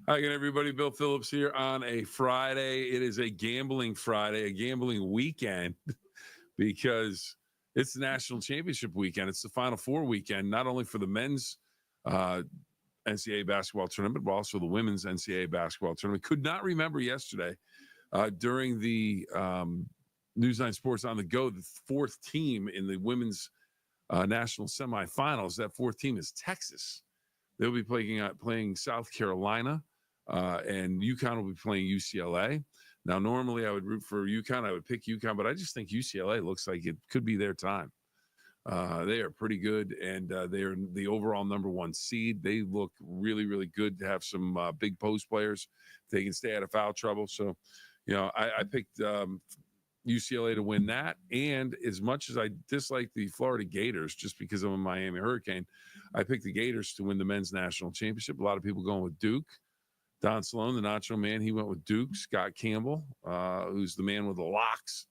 Hi again, everybody. Bill Phillips here on a Friday. It is a gambling Friday, a gambling weekend, because it's the national championship weekend. It's the Final Four weekend, not only for the men's NCAA basketball tournament, but also the women's NCAA basketball tournament. Could not remember yesterday during the News 9 Sports on the Go, the fourth team in the women's national semifinals. That fourth team is Texas. They'll be playing South Carolina. And UConn will be playing UCLA. Now, normally I would root for UConn. I would pick UConn, but I just think UCLA looks like it could be their time. They are pretty good, and they are the overall number one seed. They look really, really good to have some big post players. They can stay out of foul trouble. So, I picked UCLA to win that. And as much as I dislike the Florida Gators, just because I'm a Miami Hurricane, I picked the Gators to win the men's national championship. A lot of people going with Duke. Don Sloan, the Nacho Man, he went with Duke. Scott Campbell, who's the man with the locks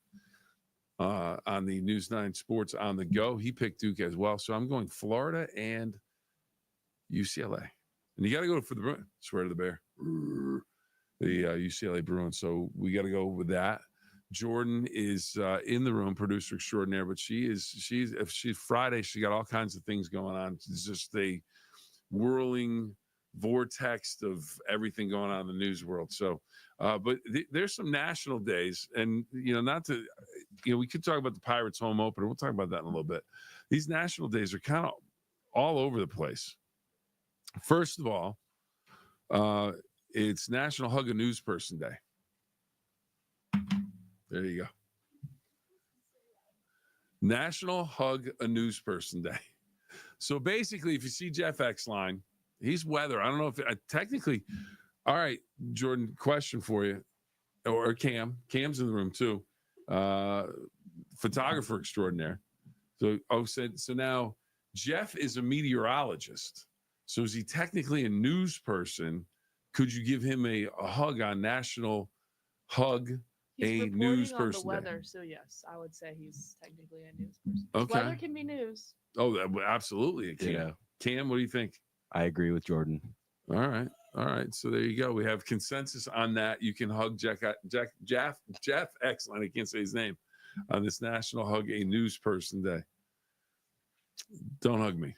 on the News 9 Sports on the Go, he picked Duke as well. So I'm going Florida and UCLA. And you got to go for the Bruins. Swear to the bear. The UCLA Bruins. So we got to go with that. Jordan is in the room, producer extraordinaire, but she's Friday. She got all kinds of things going on. It's just a whirling vortex of everything going on in the news world. So, but there's some national days, and we could talk about the Pirates home opener. We'll talk about that in a little bit. These national days are kind of all over the place. First of all, it's National Hug a News Person Day. There you go. National Hug a News Person Day. So basically, if you see Jeff Exline, he's weather. I don't know if technically. All right, Jordan, question for you. Or Cam. Cam's in the room too. Photographer extraordinaire. So now Jeff is a meteorologist. So is he technically a news person? Could you give him a hug on National Hug He's a News on Person the weather, Day? so yes, I would say he's technically a news person. Okay. Weather can be news. Oh, absolutely it can. Yeah. Cam, what do you think? I agree with Jordan. All right. So there you go. We have consensus on that. You can hug Jeff Excellent. I can't say his name on this National Hug a News Person Day. Don't hug me.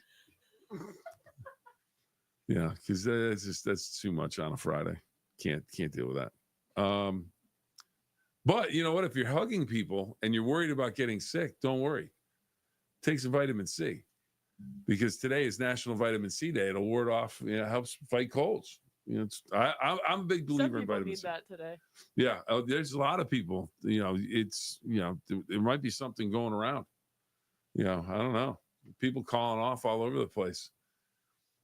Yeah, because that's too much on a Friday. Can't deal with that. But you know what? If you're hugging people and you're worried about getting sick, don't worry. Take some vitamin C. Because today is National Vitamin C Day. It'll ward off, helps fight colds. I'm a big believer in vitamin C. Some people need that today. Yeah, there's a lot of people. There might be something going around. I don't know. People calling off all over the place.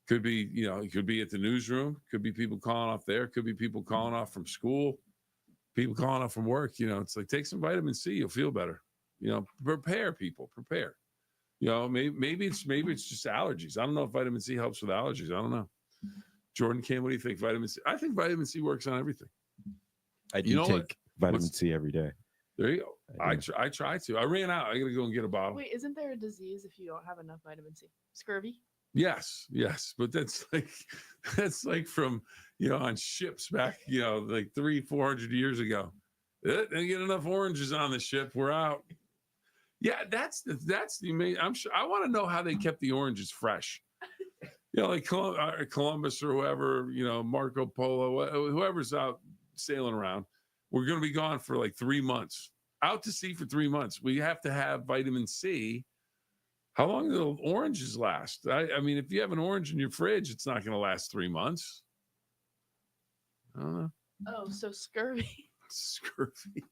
Could be, it could be at the newsroom. Could be people calling off there. Could be people calling off from school. People calling off from work. It's like, take some vitamin C. You'll feel better. Prepare, people. Prepare. Maybe it's just allergies. I don't know if vitamin C helps with allergies. I don't know. Jordan, Cam, what do you think? Vitamin C? I think vitamin C works on everything. I do take vitamin C every day. There you go. I try to. I ran out. I got to go and get a bottle. Wait, isn't there a disease if you don't have enough vitamin C? Scurvy? Yes. But that's like from, on ships back, like 300-400 years ago. They didn't get enough oranges on the ship. We're out. Yeah, that's the amazing. I'm sure. I want to know how they kept the oranges fresh. Like Columbus or whoever, Marco Polo, whoever's out sailing around. We're going to be gone for like 3 months. Out to sea for 3 months. We have to have vitamin C. How long do the oranges last? I mean, if you have an orange in your fridge, it's not going to last 3 months. I don't know. Oh, so scurvy. Scurvy.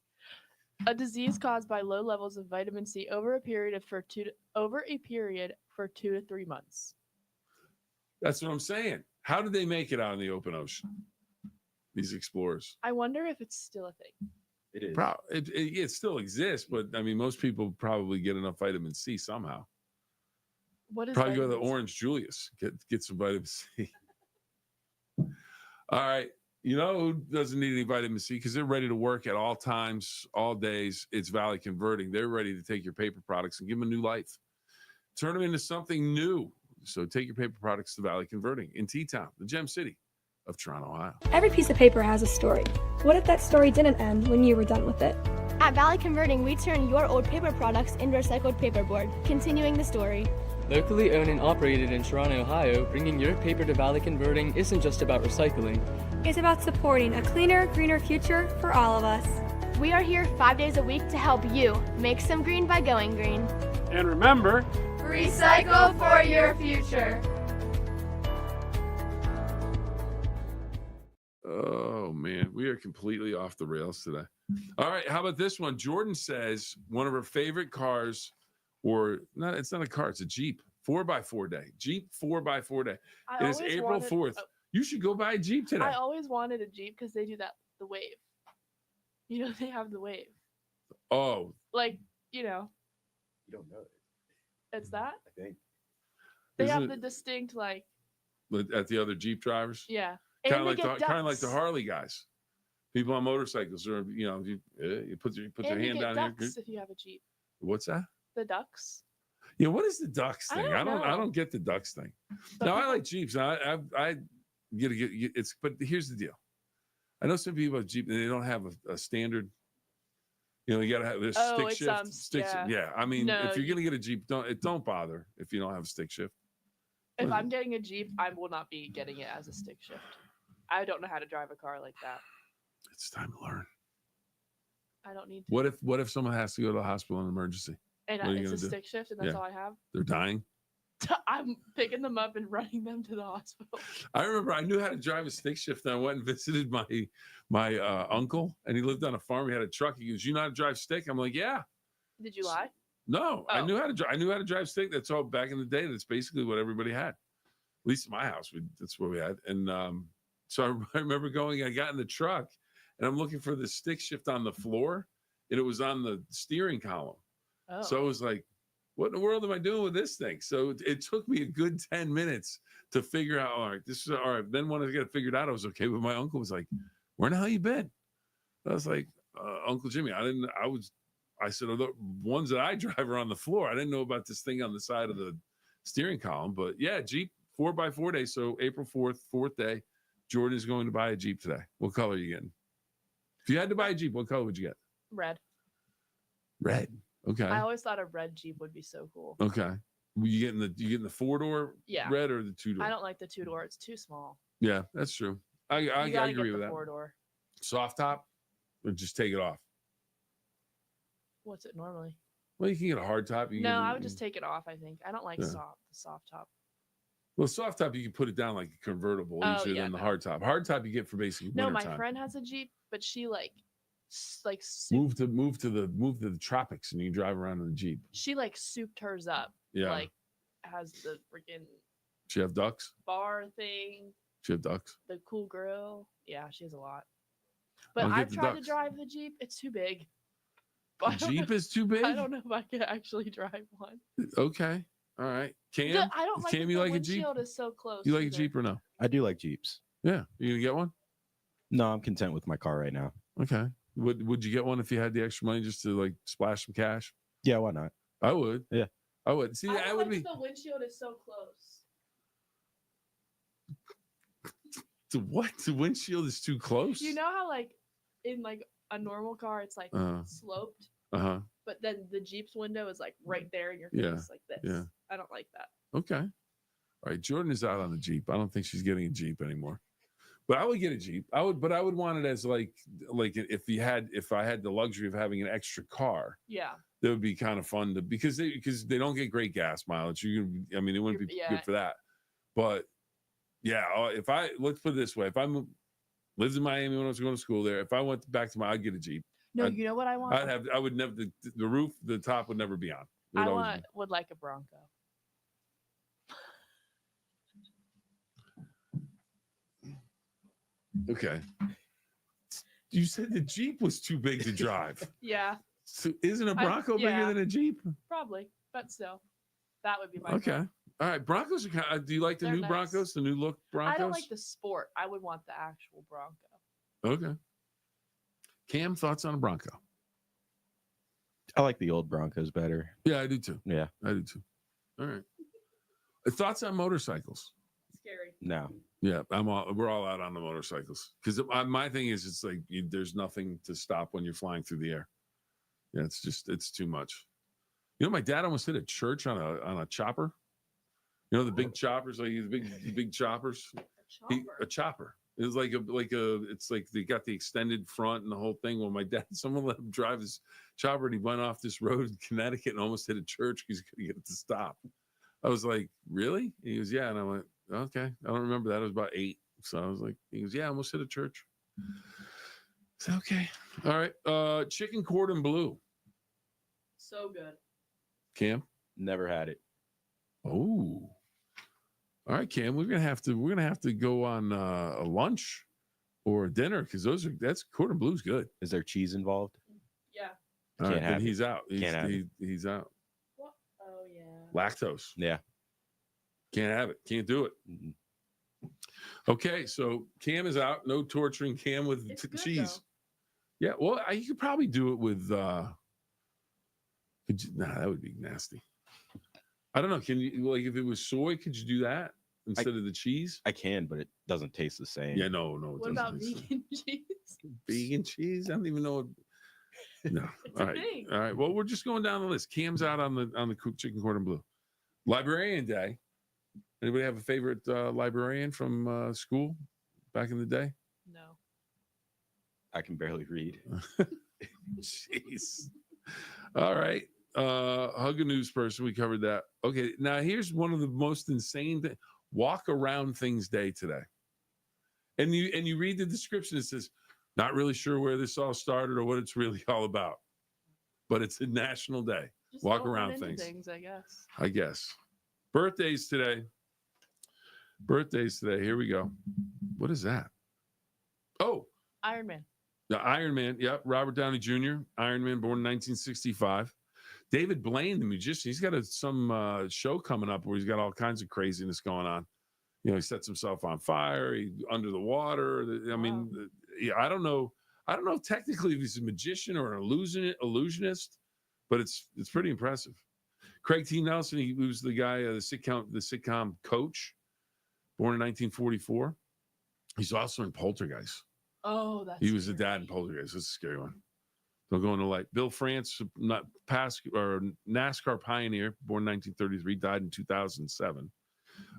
A disease caused by low levels of vitamin C over a period for 2 to 3 months. That's what I'm saying. How did they make it out in the open ocean? These explorers. I wonder if it's still a thing. It is. It still exists, but I mean, most people probably get enough vitamin C somehow. What is probably go to the Orange Julius, get some vitamin C. All right. Who doesn't need any vitamin C? Because they're ready to work at all times, all days. It's Valley Converting. They're ready to take your paper products and give them a new life. Turn them into something new. So take your paper products to Valley Converting in T-Town, the Gem City of Toronto, Ohio. Every piece of paper has a story. What if that story didn't end when you were done with it? At Valley Converting, we turn your old paper products into recycled paperboard, continuing the story. Locally owned and operated in Toronto, Ohio, bringing your paper to Valley Converting isn't just about recycling. It's about supporting a cleaner, greener future for all of us. We are here 5 days a week to help you make some green by going green. And remember, recycle for your future. Oh, man. We are completely off the rails today. All right. How about this one? Jordan says one of her favorite cars, or no, it's not a car, it's a Jeep. 4x4 day. Jeep 4x4 day. It is April 4th. You should go buy a Jeep today. I always wanted a Jeep because they do the wave. You know, they have the wave. Oh. Like, you know. You don't know it. It's that? I think. They have the distinct, like. At the other Jeep drivers? Yeah. Kind of like the Harley guys. People on motorcycles, or you put your hand down ducks here. If you have a Jeep. What's that? The ducks. Yeah, what is the ducks thing? I know. don't get the ducks thing. But No, I like Jeeps. I get it's. But here's the deal. I know some people have Jeep and they don't have a standard. You got to have this stick shift. Yeah. I mean, if you're gonna get a Jeep, don't bother if you don't have a stick shift. If I'm getting a Jeep, I will not be getting it as a stick shift. I don't know how to drive a car like that. It's time to learn. I don't need to. What if someone has to go to the hospital in an emergency? And it's a stick shift, and that's all I have. They're dying. I'm picking them up and running them to the hospital. I remember I knew how to drive a stick shift, and I went and visited my uncle, and he lived on a farm. He had a truck. He goes, "You know how to drive stick?" I'm like, "Yeah." Did you lie? No, I knew how to drive. I knew how to drive stick. That's all back in the day. That's basically what everybody had. At least in my house, that's what we had. And so I remember going. I got in the truck, and I'm looking for the stick shift on the floor, and it was on the steering column. Oh. So I was like, what in the world am I doing with this thing? So it took me a good 10 minutes to figure out, all right, this is all right. Then when I got it figured out, I was okay. But my uncle was like, where the hell you been? I was like, Uncle Jimmy, I said, the ones that I drive are on the floor. I didn't know about this thing on the side of the steering column. But yeah, Jeep 4x4 day. So April 4th, 4th day, Jordan is going to buy a Jeep today. What color are you getting? If you had to buy a Jeep, what color would you get? Red. Red. Okay. I always thought a red Jeep would be so cool. Okay. You getting the 4-door red or the 2-door? I don't like the 2-door. It's too small. Yeah, that's true. I agree with that. 4-door. Soft top, or just take it off. What's it normally? Well, you can get a hard top. I would just take it off. I think I don't like the soft top. Well, soft top you can put it down like a convertible easier than the hard top. Hard top you get for basically No, wintertime. my friend has a Jeep, but she move to the tropics and you drive around in the Jeep. She souped hers up. Yeah. Has the freaking. She have ducks? Bar thing. She have ducks? The cool grill. Yeah, she has a lot. But I've tried to drive the Jeep. It's too big. The Jeep is too big? I don't know if I could actually drive one. Okay. All right. Cam? I don't like Cam, you like a Jeep? Is so close. You like a Jeep or no? I do like Jeeps. Yeah. You gonna get one? No, I'm content with my car right now. Okay. Would you get one if you had the extra money just to splash some cash? Yeah, why not? I would. Yeah. I would. See, I would be. The windshield is so close. To what? The windshield is too close? You know how in a normal car it's sloped? Uh-huh. But then the Jeep's window is right there in your face like this. Yeah. I don't like that. Okay. All right. Jordan is out on the Jeep. I don't think she's getting a Jeep anymore. But I would get a Jeep. I would want it as if I had the luxury of having an extra car. Yeah. That would be kind of fun because they don't get great gas mileage. It wouldn't be good for that. But yeah, let's put it this way: if I lived in Miami when I was going to school there, if I went back to I'd get a Jeep. No, you know what I want? I would never the roof, the top would never be on. Would like a Bronco. Okay. You said the Jeep was too big to drive. Yeah. So isn't a Bronco bigger than a Jeep? Probably, but still, that would be my okay. All right, Broncos are kind of, do you like the new nice. Broncos, the new look Broncos? I don't like the sport. I would want the actual Bronco. Okay. Cam, thoughts on a Bronco? I like the old Broncos better. Yeah, I do too. Yeah. I do too. All right. Thoughts on motorcycles? Scary. No. Yeah, we're all out on the motorcycles because my thing is it's like there's nothing to stop when you're flying through the air. Yeah, it's too much. You know, my dad almost hit a church on a chopper. You know the big choppers, like the big choppers. A chopper. It was like a. It's like they got the extended front and the whole thing. Well, my dad, someone let him drive his chopper, and he went off this road in Connecticut and almost hit a church because he couldn't get it to stop. I was like, really? He goes, yeah, and I went, okay. I don't remember that. I was about 8, so I was like, he goes, yeah, I almost hit a church. So okay, all right. Chicken cordon bleu. So good. Cam, Never had it. oh. All right, Cam, we're gonna have to go on a lunch or a dinner because that's cordon bleu's good. Is there cheese involved? Yeah. All Can't right, then have he's out. Can't have it. He's out. What? Oh yeah. Lactose. Yeah. Can't have it. Can't do it. Mm-mm. Okay, so Cam is out. No torturing Cam with It's good, cheese. Yeah, well, you could probably do it with. That would be nasty. I don't know. Can you like if it was soy? Could you do that instead of the cheese? I can, but it doesn't taste the same. Yeah, no. It What doesn't about taste vegan cheese? vegan cheese? I don't even know. No. It's All a right. thing. All right. Well, we're just going down the list. Cam's out on the cooked chicken cordon bleu. Librarian Day. Anybody have a favorite librarian from school back in the day? No. I can barely read. Jeez. All right. Hug a news person. We covered that. Okay. Now here's one of the most insane things. Walk around things day today. And you read the description. It says, not really sure where this all started or what it's really all about. But it's a national day. Just Walk don't run around into things. I guess. Birthdays today. Here we go. What is that? Oh, Iron Man. the Iron Man. Yep. Robert Downey Jr., Iron Man, born in 1965. David Blaine, the musician, he's got some show coming up where he's got all kinds of craziness going on. You know, he sets himself on fire, under the water. I mean, yeah, I don't know technically if he's a magician or an illusionist, but it's pretty impressive. Craig T. Nelson, he was the guy, the sitcom Coach, born in 1944. He's also in Poltergeist. Oh, that's He was the scary. dad in Poltergeist. That's a scary one. Don't go into light. Bill France, NASCAR pioneer, born 1933, died in 2007.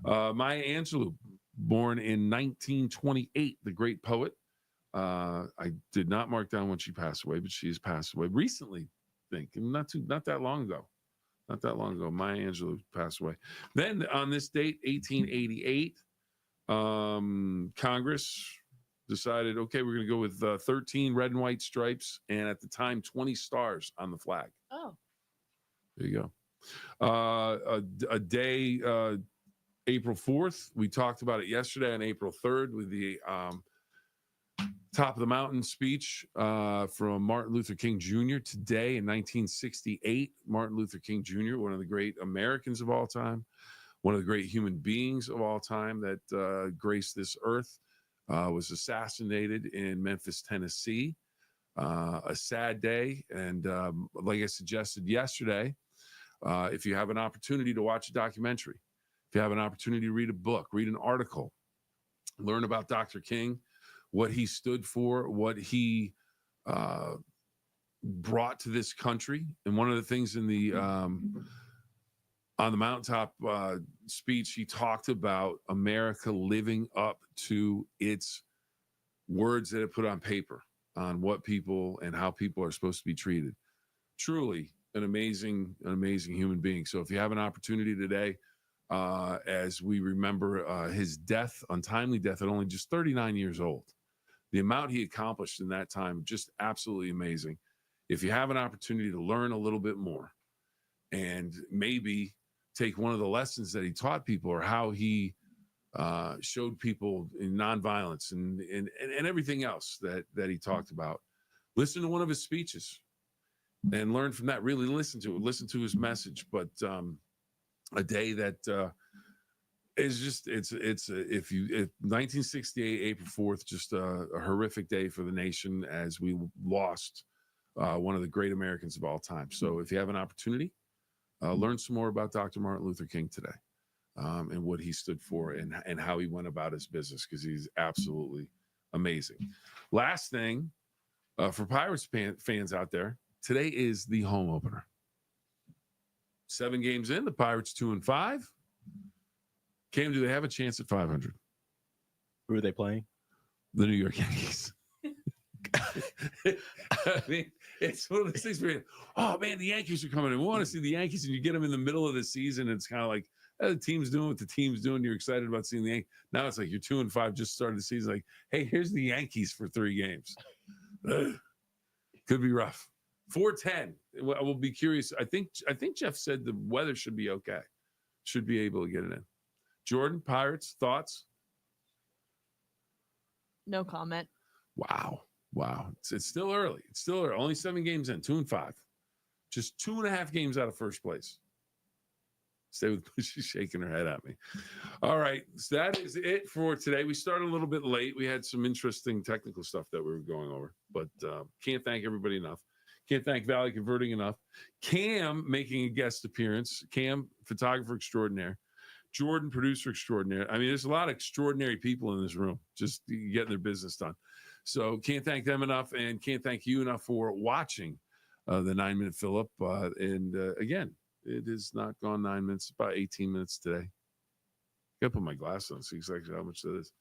Maya Angelou, born in 1928, the great poet. I did not mark down when she passed away, but she has passed away recently. I think not that long ago. Not that long ago, Maya Angelou passed away. Then on this date, 1888, Congress decided, okay, we're going to go with 13 red and white stripes, and at the time, 20 stars on the flag. Oh. There you go. A day, April 4th. We talked about it yesterday on April 3rd with the Top of the Mountain speech from Martin Luther King Jr. Today in 1968, Martin Luther King Jr., one of the great Americans of all time, one of the great human beings of all time that graced this earth, was assassinated in Memphis, Tennessee. A sad day. And like I suggested yesterday, if you have an opportunity to watch a documentary, if you have an opportunity to read a book, read an article, learn about Dr. King, what he stood for, what he brought to this country. And one of the things in the on the mountaintop speech, he talked about America living up to its words that it put on paper on what people and how people are supposed to be treated. Truly an amazing human being. So if you have an opportunity today, as we remember his death, untimely death at only just 39 years old, the amount he accomplished in that time, just absolutely amazing. If you have an opportunity to learn a little bit more and maybe take one of the lessons that he taught people or how he showed people in nonviolence and everything else that he talked about, listen to one of his speeches and learn from that. Really listen to his message. But a day that is just if 1968 April 4th, just a horrific day for the nation as we lost one of the great Americans of all time. So if you have an opportunity, learn some more about Dr. Martin Luther King today. and what he stood for and how he went about his business, because he's absolutely amazing. Last thing for Pirates fans out there, today is the home opener. 7 games in, the Pirates 2-5. Cam, do they have a chance at 500? Who are they playing? The New York Yankees. I mean, it's one of those things where, oh man, the Yankees are coming in. We want to see the Yankees, and you get them in the middle of the season. It's kind of like, the team's doing what the team's doing. You're excited about seeing the Yankees. Now it's like you're 2-5, just started the season. Like, hey, here's the Yankees for 3 games. Could be rough. 4:10. I will be curious. I think Jeff said the weather should be okay. Should be able to get it in. Jordan, Pirates, thoughts? No comment. Wow. It's still early. Only 7 games in, 2-5. Just 2.5 games out of first place. Stay with me. She's shaking her head at me. All right. So that is it for today. We started a little bit late. We had some interesting technical stuff that we were going over, but can't thank everybody enough. Can't thank Valley Converting enough. Cam making a guest appearance. Cam, photographer extraordinaire. Jordan, producer extraordinaire. I mean, there's a lot of extraordinary people in this room just getting their business done. So can't thank them enough, and can't thank you enough for watching the 9-minute Phill-Up. Again, it has not gone 9 minutes, about 18 minutes today. Gotta put my glasses on, see exactly how much that is.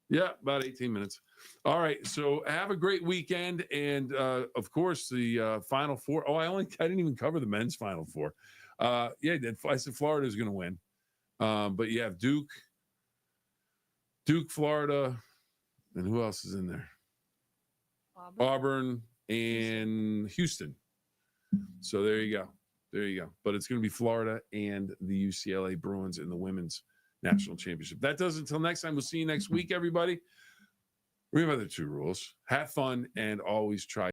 Yeah, about 18 minutes. All right, so have a great weekend, and of course the Final Four. Oh, I didn't even cover the men's Final Four. I said Florida is going to win, but you have Duke, Florida, and who else is in there? Auburn and Houston. So there you go. But it's going to be Florida and the UCLA Bruins in the women's national championship. That does it until next time. We'll see you next week, everybody. Remember the 2 rules. Have fun and always try